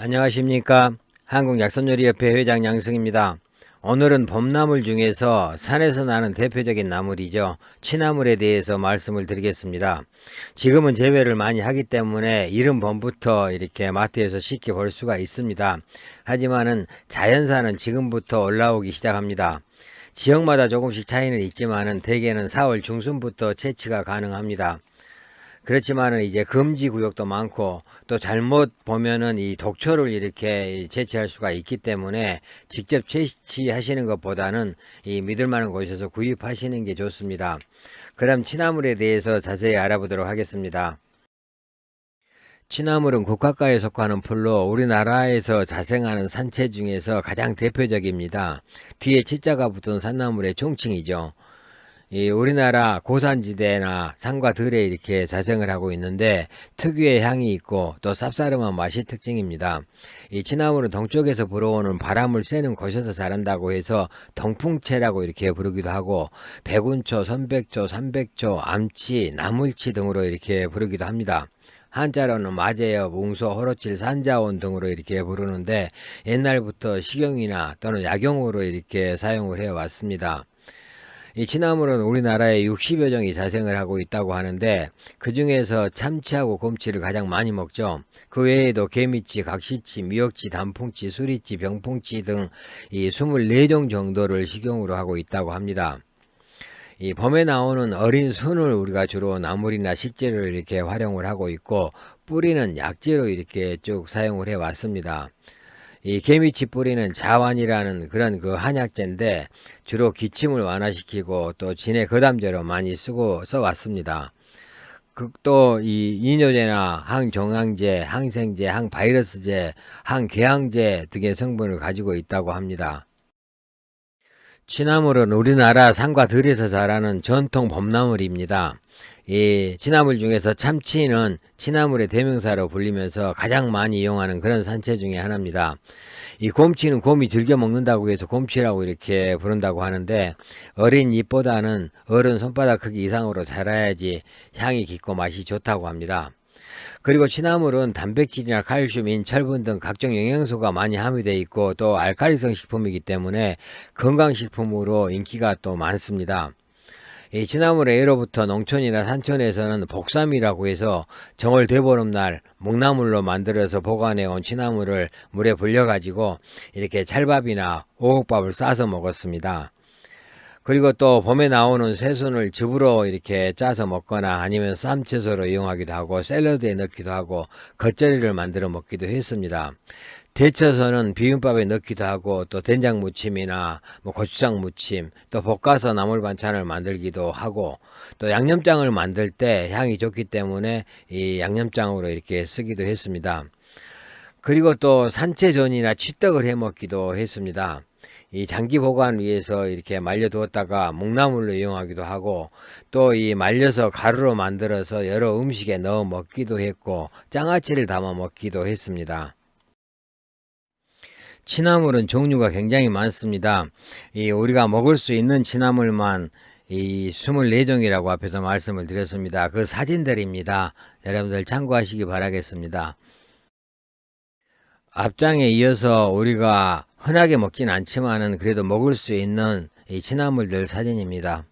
안녕하십니까. 한국약선요리협회 회장 양승입니다. 오늘은 봄나물 중에서 산에서 나는 대표적인 나물이죠. 취나물에 대해서 말씀을 드리겠습니다. 지금은 재배를 많이 하기 때문에 이른 봄부터 이렇게 마트에서 쉽게 볼 수가 있습니다. 하지만은 자연산은 지금부터 올라오기 시작합니다. 지역마다 조금씩 차이는 있지만은 대개는 4월 중순부터 채취가 가능합니다. 그렇지만은 이제 금지 구역도 많고 또 잘못 보면은 이 독초를 이렇게 채취할 수가 있기 때문에 직접 채취하시는 것보다는 이 믿을 만한 곳에서 구입하시는 게 좋습니다. 그럼 취나물에 대해서 자세히 알아보도록 하겠습니다. 취나물은 국화과에 속하는 풀로 우리나라에서 자생하는 산채 중에서 가장 대표적입니다. 뒤에 치자가 붙은 산나물의 종칭이죠. 이 우리나라 고산지대나 산과 들에 이렇게 자생을 하고 있는데 특유의 향이 있고 또 쌉싸름한 맛이 특징입니다. 이 취나물은 동쪽에서 불어오는 바람을 쐬는 곳에서 자란다고 해서 동풍채라고 이렇게 부르기도 하고 백운초, 선백초, 삼백초, 암치, 나물치 등으로 이렇게 부르기도 합니다. 한자로는 마제엽, 웅소, 호로칠, 산자원 등으로 이렇게 부르는데 옛날부터 식용이나 또는 약용으로 이렇게 사용을 해왔습니다. 이 취나물은 우리나라에 60여 종이 자생을 하고 있다고 하는데 그 중에서 참치하고 곰치를 가장 많이 먹죠. 그 외에도 개미치, 각시치, 미역치, 단풍치, 수리치, 병풍치 등 이 24종 정도를 식용으로 하고 있다고 합니다. 이 봄에 나오는 어린 순을 우리가 주로 나물이나 식재로 이렇게 활용을 하고 있고 뿌리는 약재로 이렇게 쭉 사용을 해 왔습니다. 이 개미치 뿌리는 자완이라는 그런 그 한약재인데 주로 기침을 완화시키고 또 진해 거담제로 많이 써왔습니다. 또 이 이뇨제나 항종양제, 항생제, 항바이러스제, 항궤양제 등의 성분을 가지고 있다고 합니다. 취나물은 우리나라 산과 들에서 자라는 전통 봄나물입니다. 이 취나물 중에서 참치는 취나물의 대명사로 불리면서 가장 많이 이용하는 그런 산채 중에 하나입니다. 이 곰치는 곰이 즐겨 먹는다고 해서 곰치라고 이렇게 부른다고 하는데 어린 잎보다는 어른 손바닥 크기 이상으로 자라야지 향이 깊고 맛이 좋다고 합니다. 그리고 취나물은 단백질이나 칼슘인 철분 등 각종 영양소가 많이 함유되어 있고 또 알칼리성 식품이기 때문에 건강식품으로 인기가 또 많습니다. 이 취나물의 예로부터 농촌이나 산촌에서는 복삼이라고 해서 정월 대보름날 묵나물로 만들어서 보관해온 취나물을 물에 불려가지고 이렇게 찰밥이나 오곡밥을 싸서 먹었습니다. 그리고 또 봄에 나오는 새순을 즙으로 이렇게 짜서 먹거나 아니면 쌈채소로 이용하기도 하고 샐러드에 넣기도 하고 겉절이를 만들어 먹기도 했습니다. 데쳐서는 비빔밥에 넣기도 하고 또 된장 무침이나 뭐 고추장 무침 또 볶아서 나물 반찬을 만들기도 하고 또 양념장을 만들 때 향이 좋기 때문에 이 양념장으로 이렇게 쓰기도 했습니다. 그리고 또 산채전이나 취떡을 해 먹기도 했습니다. 이 장기 보관 위해서 이렇게 말려두었다가 묵나물로 이용하기도 하고 또 이 말려서 가루로 만들어서 여러 음식에 넣어 먹기도 했고 장아찌를 담아 먹기도 했습니다. 취나물은 종류가 굉장히 많습니다. 이 우리가 먹을 수 있는 취나물만 이 24종이라고 앞에서 말씀을 드렸습니다. 그 사진들입니다. 여러분들 참고하시기 바라겠습니다. 앞장에 이어서 우리가 흔하게 먹진 않지만은 그래도 먹을 수 있는 이 취나물들 사진입니다.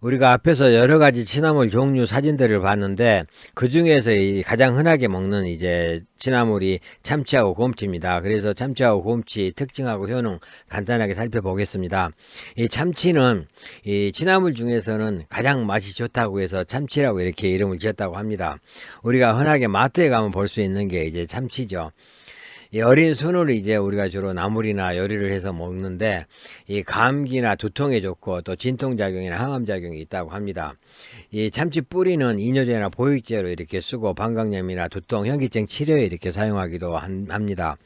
우리가 앞에서 여러 가지 취나물 종류 사진들을 봤는데 그 중에서 이 가장 흔하게 먹는 이제 취나물이 참치하고 곰치입니다. 그래서 참치하고 곰치 특징하고 효능 간단하게 살펴보겠습니다. 이 참치는 이 취나물 중에서는 가장 맛이 좋다고 해서 참치라고 이렇게 이름을 지었다고 합니다. 우리가 흔하게 마트에 가면 볼 수 있는 게 이제 참치죠. 이 어린 순을 이제 우리가 주로 나물이나 요리를 해서 먹는데 이 감기나 두통에 좋고 또 진통작용이나 항암작용이 있다고 합니다. 이 참치 뿌리는 이뇨제나 보육제로 이렇게 쓰고 방광염이나 두통, 현기증 치료에 이렇게 사용하기도 합니다.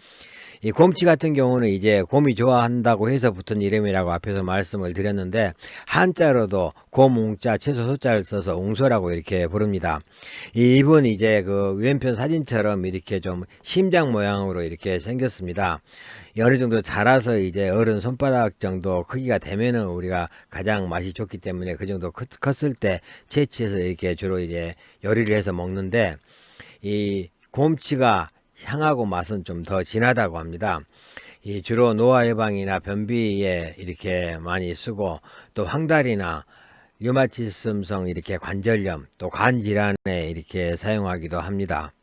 이 곰치 같은 경우는 이제 곰이 좋아한다고 해서 붙은 이름이라고 앞에서 말씀을 드렸는데 한자로도 곰웅자 채소 소자를 써서 웅소라고 이렇게 부릅니다. 이 잎은 이제 그 왼편 사진처럼 이렇게 좀 심장 모양으로 이렇게 생겼습니다. 어느 정도 자라서 이제 어른 손바닥 정도 크기가 되면은 우리가 가장 맛이 좋기 때문에 그 정도 컸을 때 채취해서 이렇게 주로 이제 요리를 해서 먹는데 이 곰치가 향하고 맛은 좀 더 진하다고 합니다. 이 주로 노화 예방이나 변비에 이렇게 많이 쓰고, 또 황달이나 류마티즘성 이렇게 관절염, 또 간 질환에 이렇게 사용하기도 합니다.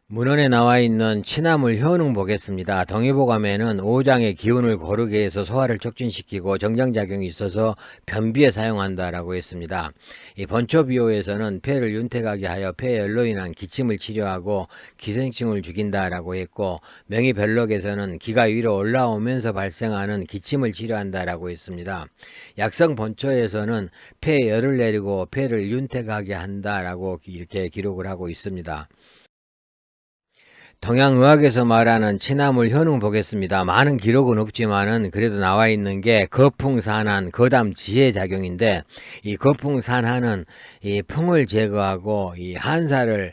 문헌에 나와 있는 취나물 효능 보겠습니다. 동의보감에는 오장의 기운을 고르게 해서 소화를 촉진시키고 정장작용이 있어서 변비에 사용한다라고 했습니다. 이 번초비호에서는 폐를 윤택하게 하여 폐열로 인한 기침을 치료하고 기생충을 죽인다라고 했고, 명의별록에서는 기가 위로 올라오면서 발생하는 기침을 치료한다라고 했습니다. 약성 번초에서는 폐열을 내리고 폐를 윤택하게 한다라고 이렇게 기록을 하고 있습니다. 동양의학에서 말하는 취나물 효능 보겠습니다. 많은 기록은 없지만은 그래도 나와 있는 게 거풍산한, 거담지혜 작용인데, 이 거풍산한은 이 풍을 제거하고 이 한사를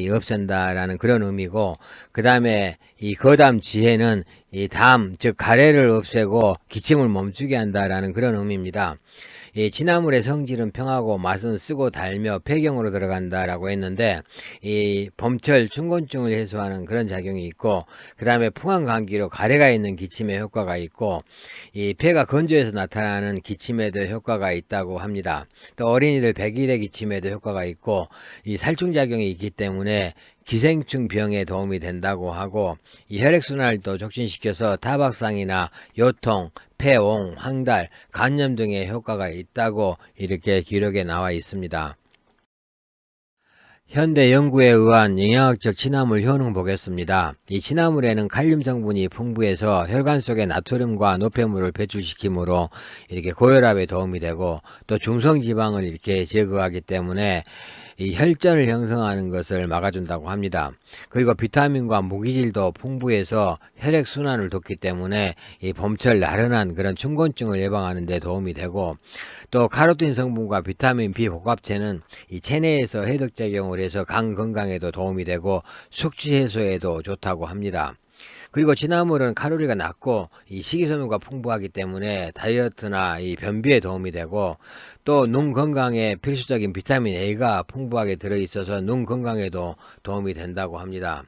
없앤다라는 그런 의미고, 그 다음에 이 거담지혜는 이 담, 즉 가래를 없애고 기침을 멈추게 한다라는 그런 의미입니다. 이 취나물의 성질은 평하고 맛은 쓰고 달며 폐경으로 들어간다라고 했는데, 이 봄철 춘곤증을 해소하는 그런 작용이 있고, 그 다음에 풍한 감기로 가래가 있는 기침에 효과가 있고, 이 폐가 건조해서 나타나는 기침에도 효과가 있다고 합니다. 또 어린이들 백일의 기침에도 효과가 있고, 이 살충 작용이 있기 때문에 기생충 병에 도움이 된다고 하고, 이 혈액순환을 또 촉진시켜서 타박상이나 요통, 폐옹, 황달, 간염 등의 효과가 있다고 이렇게 기록에 나와 있습니다. 현대 연구에 의한 영양학적 취나물 효능 보겠습니다. 이 취나물에는 칼륨 성분이 풍부해서 혈관 속의 나트륨과 노폐물을 배출시키므로 이렇게 고혈압에 도움이 되고, 또 중성지방을 이렇게 제거하기 때문에 이 혈전을 형성하는 것을 막아준다고 합니다. 그리고 비타민과 무기질도 풍부해서 혈액순환을 돕기 때문에 이 봄철 나른한 그런 춘곤증을 예방하는 데 도움이 되고, 또 카로틴 성분과 비타민 B 복합체는 이 체내에서 해독작용을 해서 간 건강에도 도움이 되고 숙취 해소에도 좋다고 합니다. 그리고 취나물은 칼로리가 낮고 이 식이섬유가 풍부하기 때문에 다이어트나 이 변비에 도움이 되고, 또 눈 건강에 필수적인 비타민 A가 풍부하게 들어있어서 눈 건강에도 도움이 된다고 합니다.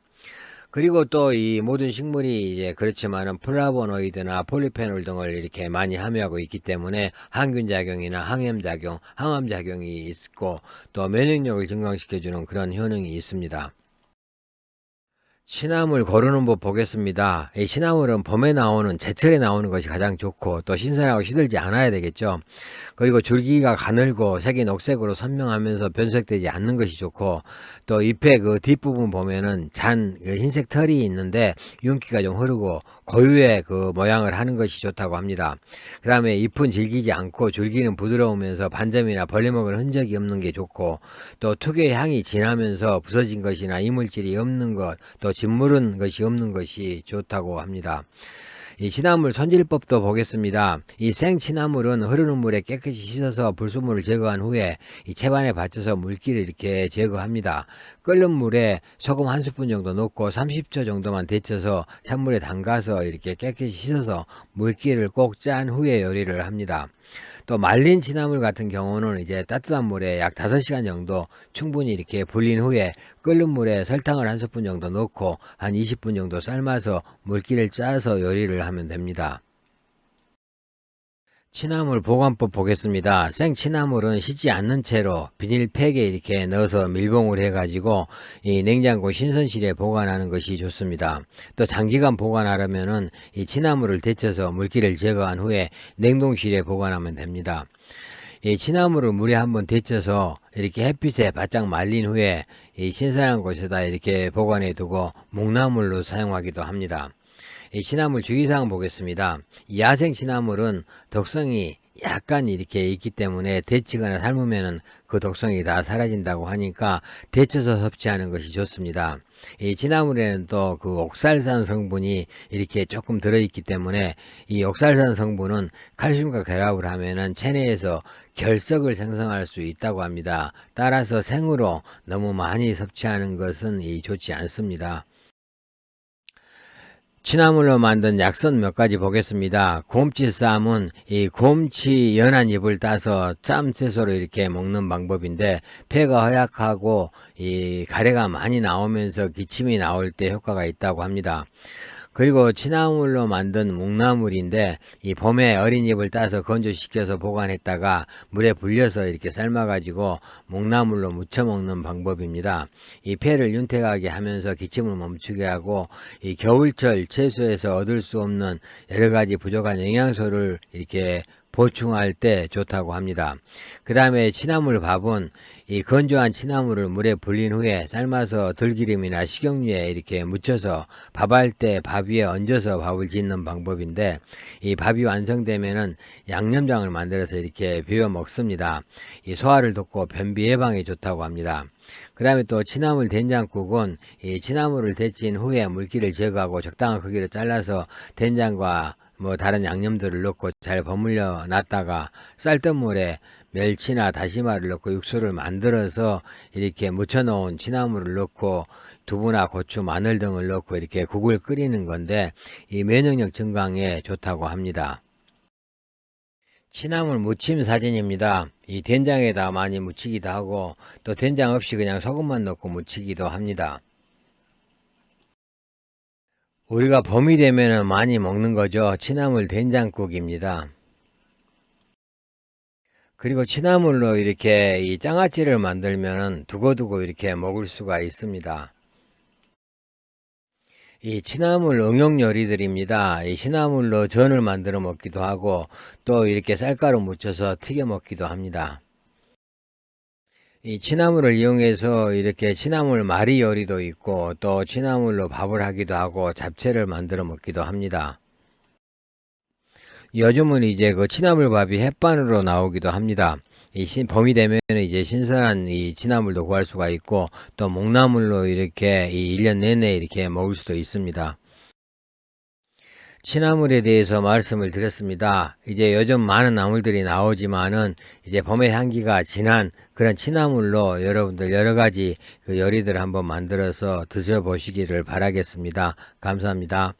그리고 또 이 모든 식물이 이제 그렇지만은 플라보노이드나 폴리페놀 등을 이렇게 많이 함유하고 있기 때문에 항균 작용이나 항염 작용, 항암 작용이 있고, 또 면역력을 증강시켜주는 그런 효능이 있습니다. 취나물 고르는 법 보겠습니다. 이 취나물은 봄에 나오는, 제철에 나오는 것이 가장 좋고, 또 신선하고 시들지 않아야 되겠죠. 그리고 줄기가 가늘고 색이 녹색으로 선명하면서 변색되지 않는 것이 좋고, 또 잎의 그 뒷부분 보면은 그 흰색 털이 있는데 윤기가 좀 흐르고 고유의 그 모양을 하는 것이 좋다고 합니다. 그 다음에 잎은 질기지 않고 줄기는 부드러우면서 반점이나 벌레 먹을 흔적이 없는 게 좋고, 또 특유의 향이 진하면서 부서진 것이나 이물질이 없는 것, 또 짓무른 것이 없는 것이 좋다고 합니다. 이 취나물 손질법도 보겠습니다. 이 생취나물은 흐르는 물에 깨끗이 씻어서 불순물을 제거한 후에 이 채반에 받쳐서 물기를 이렇게 제거합니다. 끓는 물에 소금 한 스푼 정도 넣고 30초 정도만 데쳐서 찬물에 담가서 이렇게 깨끗이 씻어서 물기를 꼭 짠 후에 요리를 합니다. 또 말린 취나물 같은 경우는 이제 따뜻한 물에 약 5시간 정도 충분히 이렇게 불린 후에 끓는 물에 설탕을 한 스푼 정도 넣고 한 20분 정도 삶아서 물기를 짜서 요리를 하면 됩니다. 취나물 보관법 보겠습니다. 생취나물은 씻지 않는 채로 비닐팩에 이렇게 넣어서 밀봉을 해가지고 이 냉장고 신선실에 보관하는 것이 좋습니다. 또 장기간 보관하려면은 이 취나물을 데쳐서 물기를 제거한 후에 냉동실에 보관하면 됩니다. 이 취나물을 물에 한번 데쳐서 이렇게 햇빛에 바짝 말린 후에 이 신선한 곳에다 이렇게 보관해 두고 묵나물로 사용하기도 합니다. 이 취나물 주의사항 보겠습니다. 야생 취나물은 독성이 약간 이렇게 있기 때문에 데치거나 삶으면은 그 독성이 다 사라진다고 하니까 데쳐서 섭취하는 것이 좋습니다. 이 취나물에는 또 그 옥살산 성분이 이렇게 조금 들어있기 때문에 이 옥살산 성분은 칼슘과 결합을 하면은 체내에서 결석을 생성할 수 있다고 합니다. 따라서 생으로 너무 많이 섭취하는 것은 좋지 않습니다. 취나물로 만든 약선 몇 가지 보겠습니다. 곰치 쌈은 이 곰치 연한 잎을 따서 쌈채소로 이렇게 먹는 방법인데, 폐가 허약하고 이 가래가 많이 나오면서 기침이 나올 때 효과가 있다고 합니다. 그리고 취나물로 만든 묵나물인데, 이 봄에 어린 잎을 따서 건조시켜서 보관했다가 물에 불려서 이렇게 삶아가지고 묵나물로 무쳐 먹는 방법입니다. 이 폐를 윤택하게 하면서 기침을 멈추게 하고, 이 겨울철 채소에서 얻을 수 없는 여러 가지 부족한 영양소를 이렇게 보충할 때 좋다고 합니다. 그 다음에 취나물 밥은 이 건조한 취나물을 물에 불린 후에 삶아서 들기름이나 식용유에 이렇게 묻혀서 밥할 때 밥 위에 얹어서 밥을 짓는 방법인데, 이 밥이 완성되면은 양념장을 만들어서 이렇게 비벼 먹습니다. 이 소화를 돕고 변비 예방에 좋다고 합니다. 그 다음에 또 취나물 된장국은 이 취나물을 데친 후에 물기를 제거하고 적당한 크기로 잘라서 된장과 다른 양념들을 넣고 잘 버무려 놨다가 쌀뜨물에 멸치나 다시마를 넣고 육수를 만들어서 이렇게 무쳐 놓은 취나물을 넣고 두부나 고추, 마늘 등을 넣고 이렇게 국을 끓이는 건데, 이 면역력 증강에 좋다고 합니다. 취나물 무침 사진입니다. 이 된장에다 많이 무치기도 하고, 또 된장 없이 그냥 소금만 넣고 무치기도 합니다. 우리가 봄이 되면 많이 먹는 거죠. 취나물 된장국입니다. 그리고 취나물로 이렇게 이 장아찌를 만들면 두고두고 이렇게 먹을 수가 있습니다. 이 취나물 응용 요리들입니다. 이 취나물로 전을 만들어 먹기도 하고, 또 이렇게 쌀가루 묻혀서 튀겨 먹기도 합니다. 이 취나물을 이용해서 이렇게 취나물 말이 요리도 있고, 또 취나물로 밥을 하기도 하고 잡채를 만들어 먹기도 합니다. 요즘은 이제 그 취나물밥이 햇반으로 나오기도 합니다. 봄이 되면 이제 신선한 이 취나물도 구할 수가 있고, 또 묵나물로 이렇게 이 1년 내내 이렇게 먹을 수도 있습니다. 취나물에 대해서 말씀을 드렸습니다. 이제 요즘 많은 나물들이 나오지만은 이제 봄의 향기가 진한 그런 취나물로 여러분들 여러 가지 그 요리들 한번 만들어서 드셔보시기를 바라겠습니다. 감사합니다.